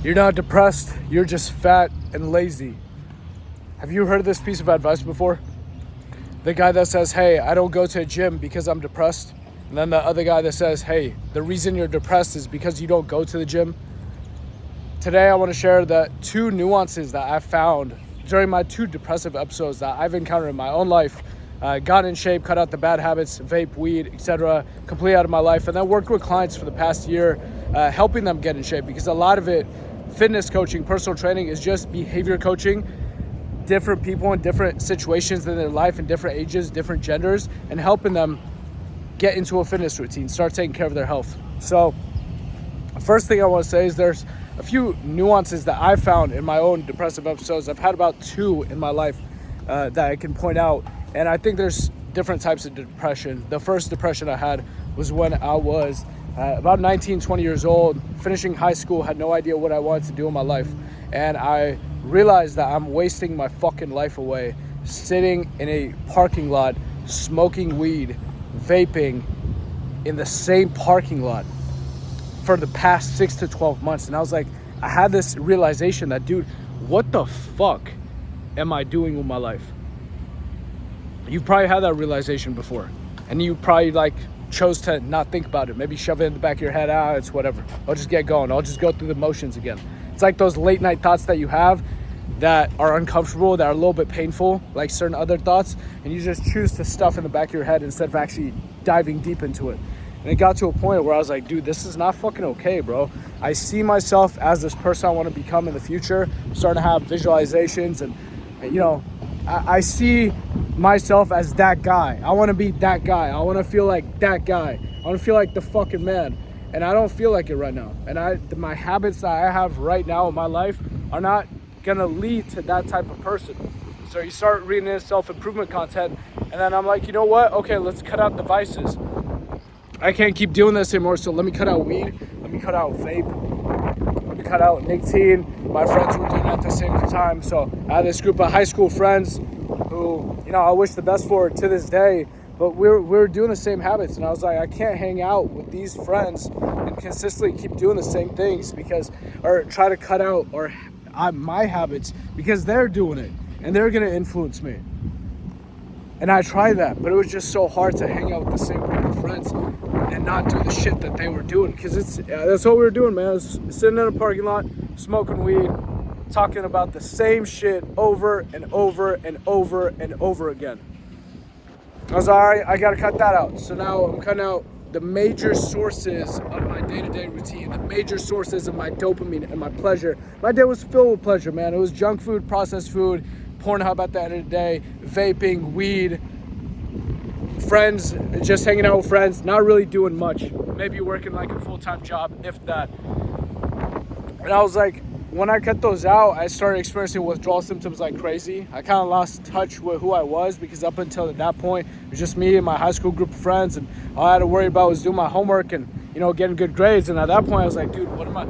You're not depressed, you're just fat and lazy. Have you heard this piece of advice before? The guy that says, hey, I don't go to a gym because I'm depressed. And then the other guy that says, hey, the reason you're depressed is because you don't go to the gym. Today, I want to share the two nuances that I found during my two depressive episodes that I've encountered in my own life. Got in shape, cut out the bad habits, vape, weed, etc., completely out of my life. And then worked with clients for the past year, helping them get in shape, because a lot of it, fitness coaching, personal training, is just behavior coaching different people in different situations in their life, in different ages, different genders, and helping them get into a fitness routine, start taking care of their health. So first thing I want to say is there's a few nuances that I found in my own depressive episodes. I've had about two in my life that I can point out. And I think there's different types of depression. The first depression I had was when I was about 19, 20 years old, finishing high school, had no idea what I wanted to do in my life. And I realized that I'm wasting my fucking life away sitting in a parking lot, smoking weed, vaping in the same parking lot for the past 6 to 12 months. And I was like, I had this realization that, dude, what the fuck am I doing with my life? You've probably had that realization before, and you probably chose to not think about it. Maybe shove it in the back of your head. It's whatever. I'll just get going. I'll just go through the motions again. It's like those late night thoughts that you have that are uncomfortable, that are a little bit painful, like certain other thoughts, and you just choose to stuff in the back of your head instead of actually diving deep into it. And it got to a point where I was like, dude, this is not fucking okay, bro. I see myself as this person I want to become in the future. I'm starting to have visualizations, and I see myself as that guy. I want to be that guy. I want to feel like that guy. I want to feel like the fucking man. And I don't feel like it right now. And my habits that I have right now in my life are not going to lead to that type of person. So you start reading this self-improvement content, and then I'm like, you know what? Okay, let's cut out the vices. I can't keep doing this anymore, so let me cut out weed. Let me cut out vape. Let me cut out nicotine. My friends were doing it at the same time. So I had this group of high school friends who, I wish the best for to this day, but we're doing the same habits. And I was like, I can't hang out with these friends and consistently keep doing the same things or try to cut out my habits because they're doing it and they're going to influence me. And I tried that, but it was just so hard to hang out with the same group of friends and not do the shit that they were doing, because that's what we were doing, man. I was sitting in a parking lot, smoking weed, talking about the same shit over and over and over and over again. I was all right, I gotta cut that out. So now I'm cutting out the major sources of my day-to-day routine, the major sources of my dopamine and my pleasure. My day was filled with pleasure, man. It was junk food, processed food, Pornhub at the end of the day, vaping, weed, friends, just hanging out with friends, not really doing much. Maybe working like a full-time job, if that. And I was like, when I cut those out, I started experiencing withdrawal symptoms like crazy. I kind of lost touch with who I was, because up until that point, it was just me and my high school group of friends, and all I had to worry about was doing my homework and, getting good grades. And at that point, I was like, dude, what am I,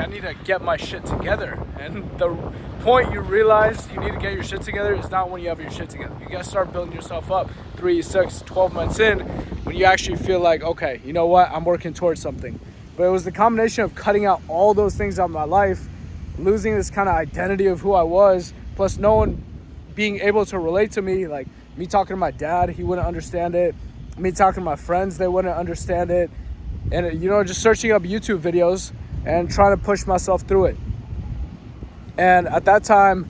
I need to get my shit together. And the point you realize you need to get your shit together is not when you have your shit together. You gotta start building yourself up 3, 6, 12 months in, when you actually feel like, okay, you know what, I'm working towards something. But it was the combination of cutting out all those things out of my life, losing this kind of identity of who I was, plus no one being able to relate to me. Like me talking to my dad, he wouldn't understand it. Me talking to my friends, they wouldn't understand it. And just searching up YouTube videos and trying to push myself through it. And at that time,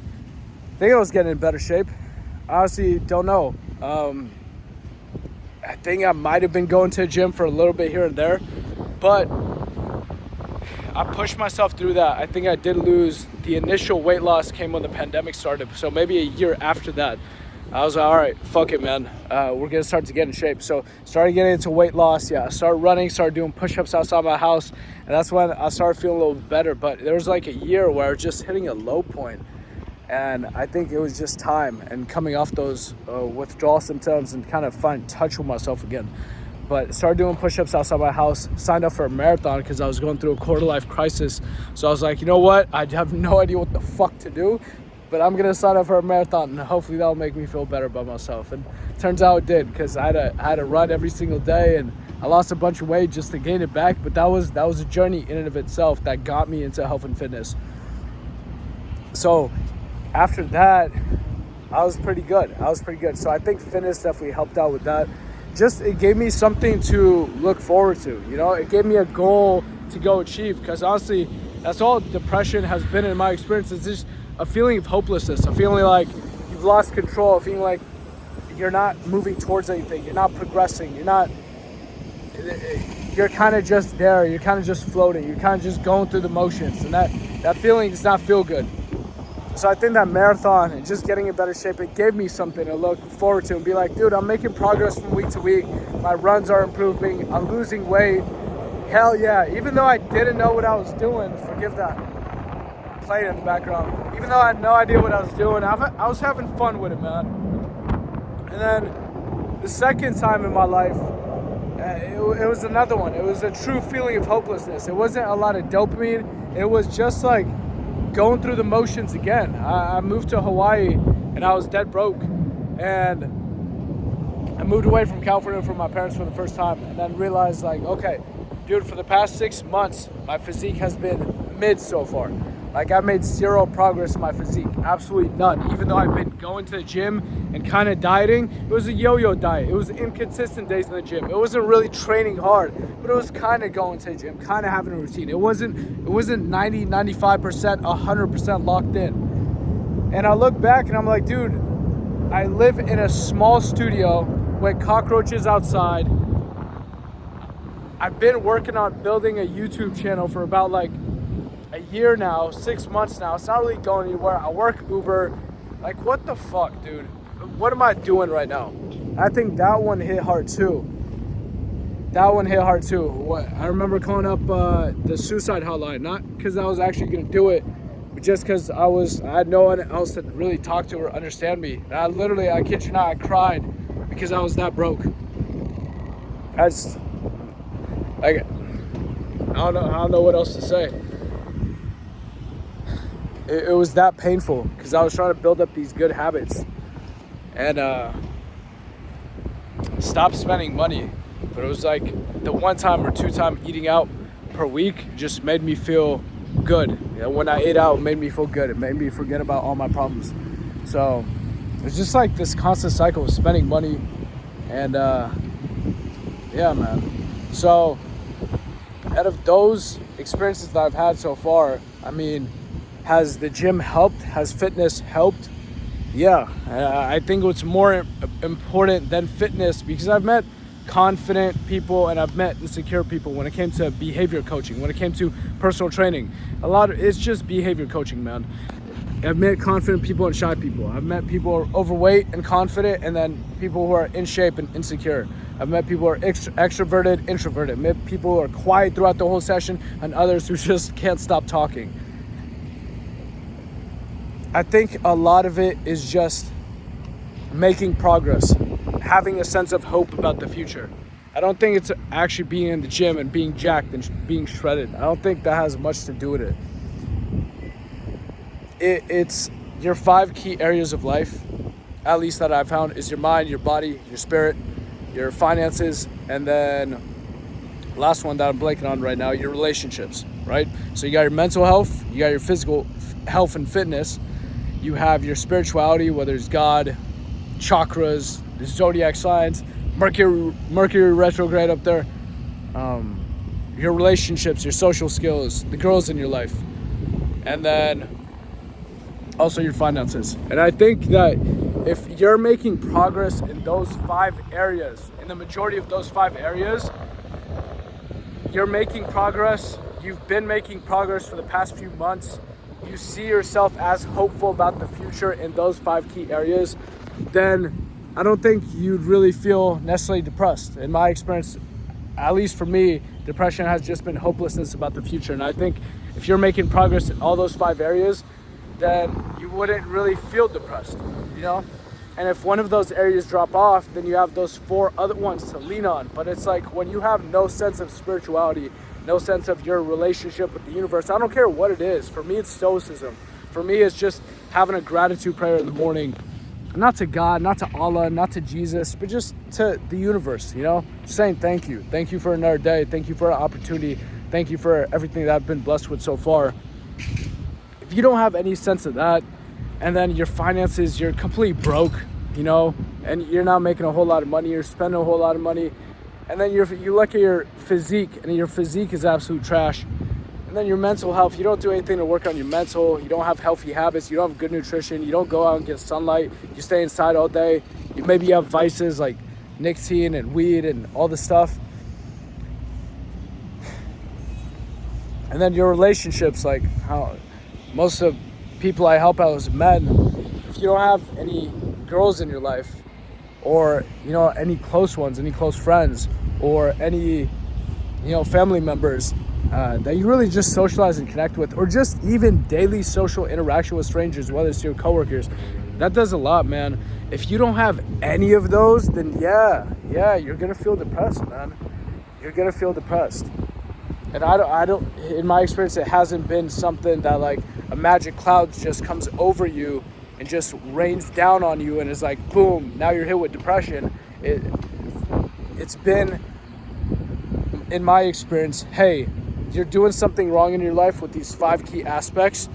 I think I was getting in better shape. I honestly don't know. I think I might have been going to the gym for a little bit here and there, but I pushed myself through that. I think I did lose. The initial weight loss came when the pandemic started. So maybe a year after that, I was like, all right, fuck it, man. We're going to start to get in shape. So started getting into weight loss. Yeah, I started running, started doing push-ups outside my house. And that's when I started feeling a little better. But there was like a year where I was just hitting a low point. And I think it was just time and coming off those withdrawal symptoms and kind of find touch with myself again. But started doing push-ups outside my house, signed up for a marathon because I was going through a quarter-life crisis. So I was like, you know what? I have no idea what the fuck to do, but I'm going to sign up for a marathon, and hopefully that'll make me feel better about myself. And turns out it did, because I had to run every single day, and I lost a bunch of weight just to gain it back, but that was a journey in and of itself that got me into health and fitness. So after that, I was pretty good. So I think fitness definitely helped out with that. Just, it gave me something to look forward to, you know? It gave me a goal to go achieve, because honestly, that's all depression has been in my experience. It's just a feeling of hopelessness, a feeling like you've lost control, a feeling like you're not moving towards anything, you're not progressing, you're kind of just there, you're kind of just floating, you're kind of just going through the motions, and that feeling does not feel good. So I think that marathon and just getting in better shape, it gave me something to look forward to and be like, dude, I'm making progress from week to week. My runs are improving. I'm losing weight. Hell yeah. Even though I didn't know what I was doing, forgive that playing in the background. Even though I had no idea what I was doing, I was having fun with it, man. And then the second time in my life, it was another one. It was a true feeling of hopelessness. It wasn't a lot of dopamine. It was just like going through the motions again. I moved to Hawaii and I was dead broke, and I moved away from California from my parents for the first time, and then realized like, okay, dude, for the past 6 months, my physique has been mid so far. Like, I've made zero progress in my physique, absolutely none. Even though I've been going to the gym and kind of dieting, it was a yo-yo diet. It was inconsistent days in the gym. It wasn't really training hard, but it was kind of going to the gym, kind of having a routine. It wasn't 90, 95%, 100% locked in. And I look back and I'm like, dude, I live in a small studio with cockroaches outside. I've been working on building a YouTube channel for about like a year now, 6 months now. It's not really going anywhere. I work Uber. Like, what the fuck, dude? What am I doing right now? I think that one hit hard too. What, I remember calling up the suicide hotline, not because I was actually gonna do it, but just because I had no one else to really talk to or understand me. And I kid you not, I cried because I was that broke. I don't know what else to say. It was that painful because I was trying to build up these good habits and stop spending money. But it was like the 1 time or 2 time eating out per week just made me feel good. You know, when I ate out, it made me feel good. It made me forget about all my problems. So it's just like this constant cycle of spending money and yeah, man. So out of those experiences that I've had so far, I mean, has the gym helped? Has fitness helped? Yeah, I think what's more important than fitness, because I've met confident people and I've met insecure people when it came to behavior coaching, when it came to personal training. It's just behavior coaching, man. I've met confident people and shy people. I've met people who are overweight and confident, and then people who are in shape and insecure. I've met people who are extroverted, introverted. I've met people who are quiet throughout the whole session, and others who just can't stop talking. I think a lot of it is just making progress, having a sense of hope about the future. I don't think it's actually being in the gym and being jacked and being shredded. I don't think that has much to do with it. It's your 5 key areas of life, at least that I've found, is your mind, your body, your spirit, your finances, and then last one that I'm blanking on right now, your relationships, right? So you got your mental health, you got your physical health and fitness, you have your spirituality, whether it's God, chakras, the zodiac signs, Mercury retrograde up there, your relationships, your social skills, the girls in your life, and then also your finances. And I think that if you're making progress in those 5 areas, in the majority of those 5 areas, you're making progress. You've been making progress for the past few months. You see yourself as hopeful about the future in those 5 key areas, then I don't think you'd really feel necessarily depressed. In my experience, at least for me, depression has just been hopelessness about the future. And I think if you're making progress in all those 5 areas, then you wouldn't really feel depressed, you know? And if one of those areas drop off, then you have those 4 other ones to lean on. But it's like when you have no sense of spirituality, no sense of your relationship with the universe, I don't care what it is. For me, it's stoicism. For me, it's just having a gratitude prayer in the morning, not to God, not to Allah, not to Jesus, but just to the universe, you know, saying thank you. Thank you for another day. Thank you for an opportunity. Thank you for everything that I've been blessed with so far. If you don't have any sense of that, and then your finances, you're completely broke, you know, and you're not making a whole lot of money, you're spending a whole lot of money, and then you look at your physique, and your physique is absolute trash. And then your mental health, you don't do anything to work on your mental, you don't have healthy habits, you don't have good nutrition, you don't go out and get sunlight, you stay inside all day, maybe you have vices like nicotine and weed and all this stuff. And then your relationships, like how most of people I help out as men, if you don't have any girls in your life, or, you know, any close ones, any close friends, or any, you know, family members that you really just socialize and connect with, or just even daily social interaction with strangers, whether it's your coworkers, that does a lot, man. If you don't have any of those, then yeah, you're gonna feel depressed, man. You're gonna feel depressed. And I don't, in my experience, it hasn't been something that like a magic cloud just comes over you and just rains down on you and is like, boom, now you're hit with depression. It's been, in my experience, hey, you're doing something wrong in your life with these 5 key aspects.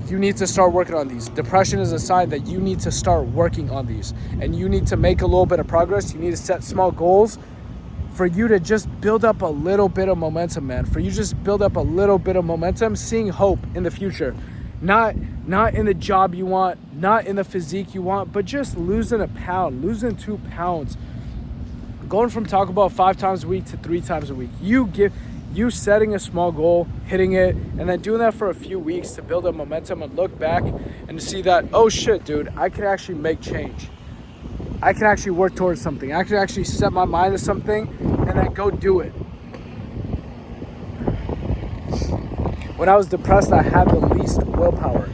You need to start working on these. Depression is a sign that you need to start working on these. And you need to make a little bit of progress. You need to set small goals for you to just build up a little bit of momentum, man. For you just build up a little bit of momentum, seeing hope in the future. Not in the job you want, not in the physique you want, but just losing a pound, losing 2 pounds. Going from Taco Bell 5 times a week to 3 times a week. You setting a small goal, hitting it, and then doing that for a few weeks to build up momentum and look back and to see that, oh shit, dude, I can actually make change. I can actually work towards something. I can actually set my mind to something and then go do it. When I was depressed, I had the least willpower.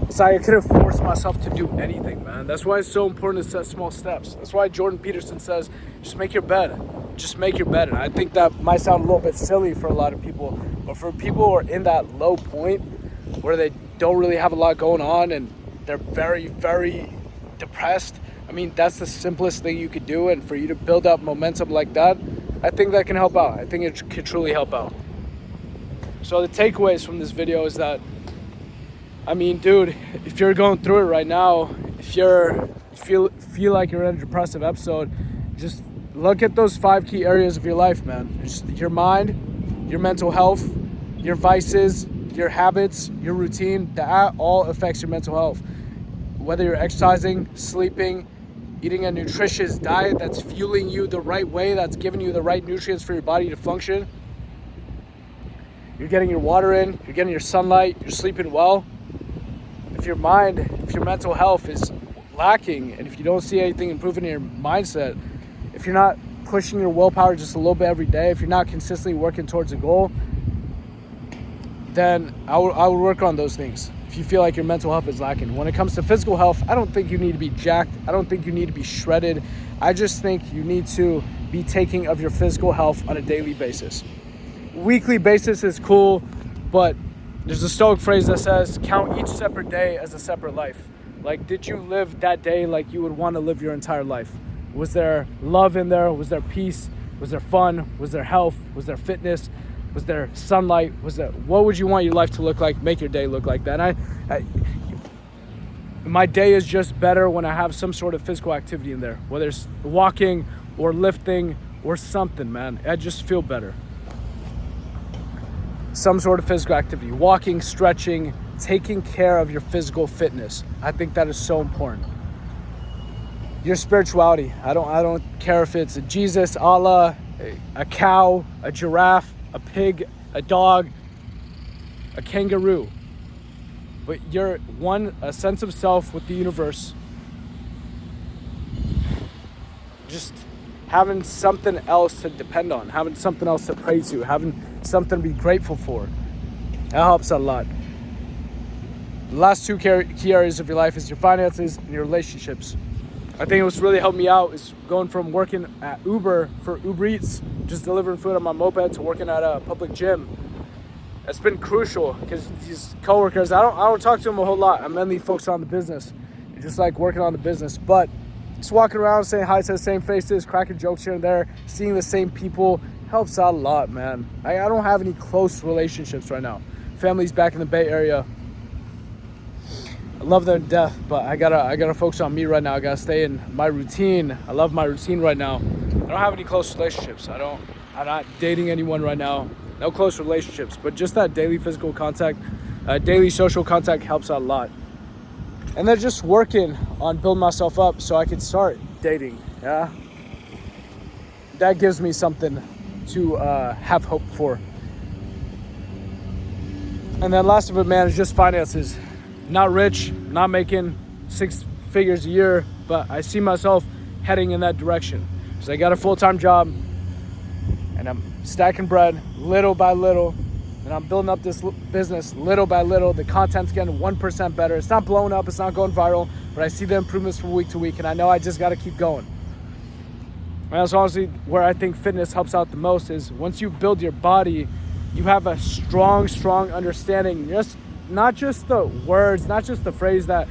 So I couldn't force myself to do anything, man. That's why it's so important to set small steps. That's why Jordan Peterson says, just make your bed. Just make your bed. And I think that might sound a little bit silly for a lot of people, but for people who are in that low point where they don't really have a lot going on and they're very, very depressed, I mean, that's the simplest thing you could do. And for you to build up momentum like that, I think that can help out. I think it could truly help out. So the takeaways from this video is that, I mean, dude, if you're going through it right now, if you feel like you're in a depressive episode, just look at those 5 key areas of your life, man. Just your mind, your mental health, your vices, your habits, your routine, that all affects your mental health. Whether you're exercising, sleeping, eating a nutritious diet that's fueling you the right way, that's giving you the right nutrients for your body to function. You're getting your water in, you're getting your sunlight, you're sleeping well. If your mental health is lacking, and if you don't see anything improving in your mindset, if you're not pushing your willpower just a little bit every day, if you're not consistently working towards a goal, then I would work on those things. If you feel like your mental health is lacking. When it comes to physical health, I don't think you need to be jacked. I don't think you need to be shredded. I just think you need to be taking of your physical health on a daily basis. Weekly basis is cool, but there's a Stoic phrase that says, count each separate day as a separate life. Like, did you live that day like you would want to live your entire life? Was there love in there? Was there peace? Was there fun? Was there health? Was there fitness? Was there sunlight? What would you want your life to look like? Make your day look like that. And my day is just better when I have some sort of physical activity in there, whether it's walking or lifting or something, man. I just feel better. Some sort of physical activity, walking, stretching, taking care of your physical fitness. I think that is so important. Your spirituality. I don't care if it's a Jesus, Allah, a cow, a giraffe, a pig, a dog, a kangaroo. But you're a sense of self with the universe. Just having something else to depend on, having something else to pray to, having something to be grateful for. That helps a lot. The last 2 key areas of your life is your finances and your relationships. I think what's really helped me out is going from working at Uber for Uber Eats, just delivering food on my moped, to working at a public gym. It's been crucial because these coworkers, I don't talk to them a whole lot. I'm mainly focused on the business, just like working on the business. But just walking around, saying hi to the same faces, cracking jokes here and there, seeing the same people helps out a lot, man. I don't have any close relationships right now. Family's back in the Bay Area. I love them to death, but I gotta focus on me right now. I gotta stay in my routine. I love my routine right now. I don't have any close relationships. I'm not dating anyone right now. No close relationships, but just that daily physical contact, daily social contact helps out a lot. And then just working on building myself up so I can start dating. Yeah, that gives me something to have hope for. And then last of it, man, is just finances. Not rich, not making 6 figures a year, but I see myself heading in that direction. Because I got a full-time job, and I'm stacking bread little by little, and I'm building up this business little by little. The content's getting 1% better. It's not blowing up, it's not going viral, but I see the improvements from week to week, and I know I just got to keep going. And that's honestly where I think fitness helps out the most, is once you build your body, you have a strong understanding, not just the words, not just the phrase that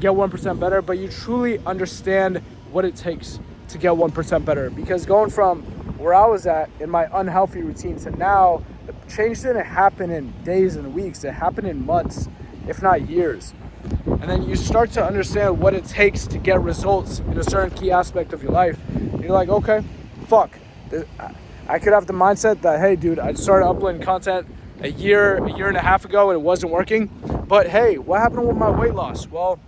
get 1% better, but you truly understand what it takes to get 1% better. Because going from where I was at in my unhealthy routine to now, the change didn't happen in days and weeks. It happened in months, if not years. And then you start to understand what it takes to get results in a certain key aspect of your life. And you're like, okay, fuck. I could have the mindset that, hey, dude, I started uploading content a year and a half ago and it wasn't working. But hey, what happened with my weight loss? Well,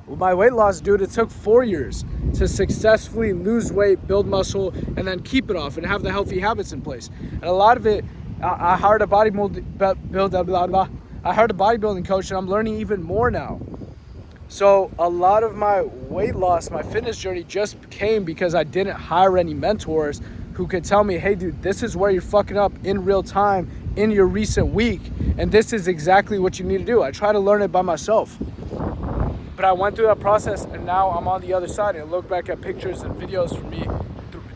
with my weight loss, dude, it took 4 years to successfully lose weight, build muscle, and then keep it off and have the healthy habits in place. And a lot of it, I hired a bodybuilding coach, and I'm learning even more now. So a lot of my weight loss, my fitness journey just came because I didn't hire any mentors who could tell me, hey, dude, this is where you're fucking up in real time in your recent week, and this is exactly what you need to do. I try to learn it by myself. But I went through that process, and now I'm on the other side, and I look back at pictures and videos from me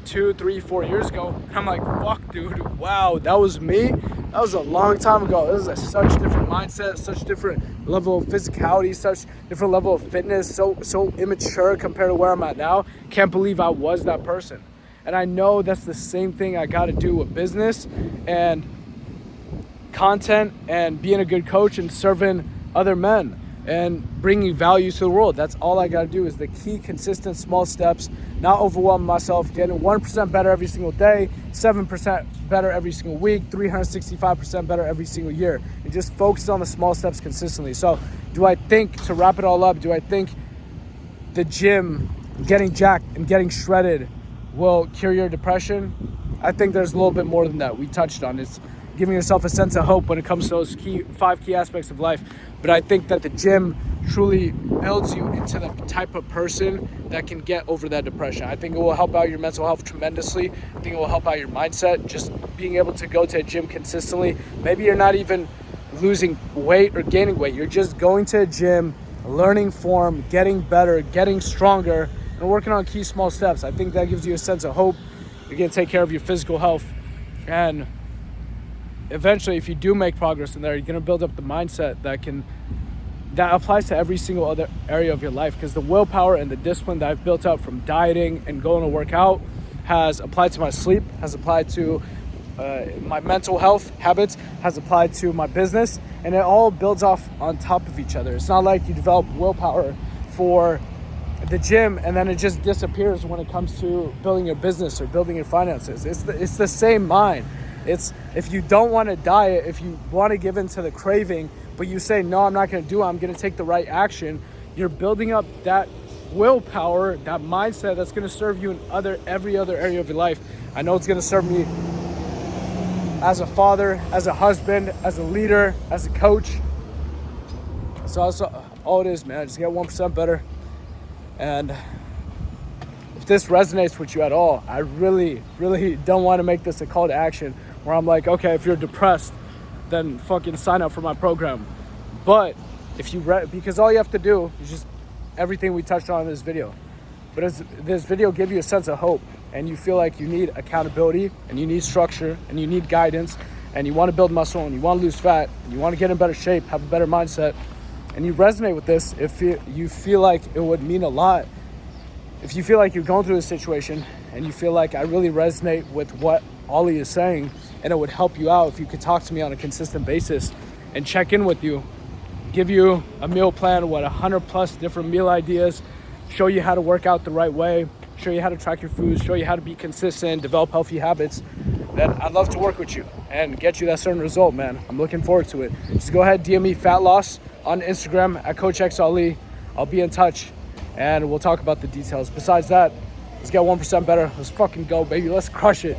2, 3, 4 years ago, and I'm like, fuck, dude, wow, that was me? That was a long time ago. This is such different mindset, such different level of physicality, such different level of fitness, so immature compared to where I'm at now. Can't believe I was that person. And I know that's the same thing I got to do with business and content and being a good coach and serving other men and bringing value to the world. That's all I got to do, is the key, consistent, small steps, not overwhelm myself, getting 1% better every single day, 7% better every single week, 365% better every single year, and just focus on the small steps consistently. So do I think, to wrap it all up, do I think the gym, getting jacked and getting shredded will cure your depression? I think there's a little bit more than that. We touched on it's giving yourself a sense of hope when it comes to those 5 key aspects of life. But I think that the gym truly builds you into the type of person that can get over that depression. I think it will help out your mental health tremendously. I think it will help out your mindset, just being able to go to a gym consistently. Maybe you're not even losing weight or gaining weight. You're just going to a gym, learning form, getting better, getting stronger, and working on key small steps. I think that gives you a sense of hope. You're going to take care of your physical health. And eventually, if you do make progress in there, you're going to build up the mindset that applies to every single other area of your life. Because the willpower and the discipline that I've built up from dieting and going to work out has applied to my sleep, has applied to my mental health habits, has applied to my business, and it all builds off on top of each other. It's not like you develop willpower for the gym and then it just disappears when it comes to building your business or building your finances. It's the same mind. It's, if you don't want to diet, if you want to give in to the craving, but you say, no, I'm not going to do it, I'm going to take the right action, you're building up that willpower, that mindset that's going to serve you in every other area of your life. I know it's going to serve me as a father, as a husband, as a leader, as a coach. So that's all it is, man. Just get 1% better. And if this resonates with you at all, I really, really don't want to make this a call to action where I'm like, okay, if you're depressed, then fucking sign up for my program. But if you because all you have to do is just everything we touched on in this video. But as this video give you a sense of hope and you feel like you need accountability and you need structure and you need guidance and you want to build muscle and you want to lose fat and you want to get in better shape, have a better mindset, and you resonate with this, if you feel like it would mean a lot, if you feel like you're going through this situation and you feel like I really resonate with what Ollie is saying and it would help you out if you could talk to me on a consistent basis and check in with you, give you a meal plan, 100 plus different meal ideas, show you how to work out the right way, show you how to track your foods, show you how to be consistent, develop healthy habits, then I'd love to work with you and get you that certain result, man. I'm looking forward to it. Just go ahead, DM me fat loss on Instagram at CoachXAli. I'll be in touch and we'll talk about the details. Besides that, let's get 1% better. Let's fucking go, baby. Let's crush it.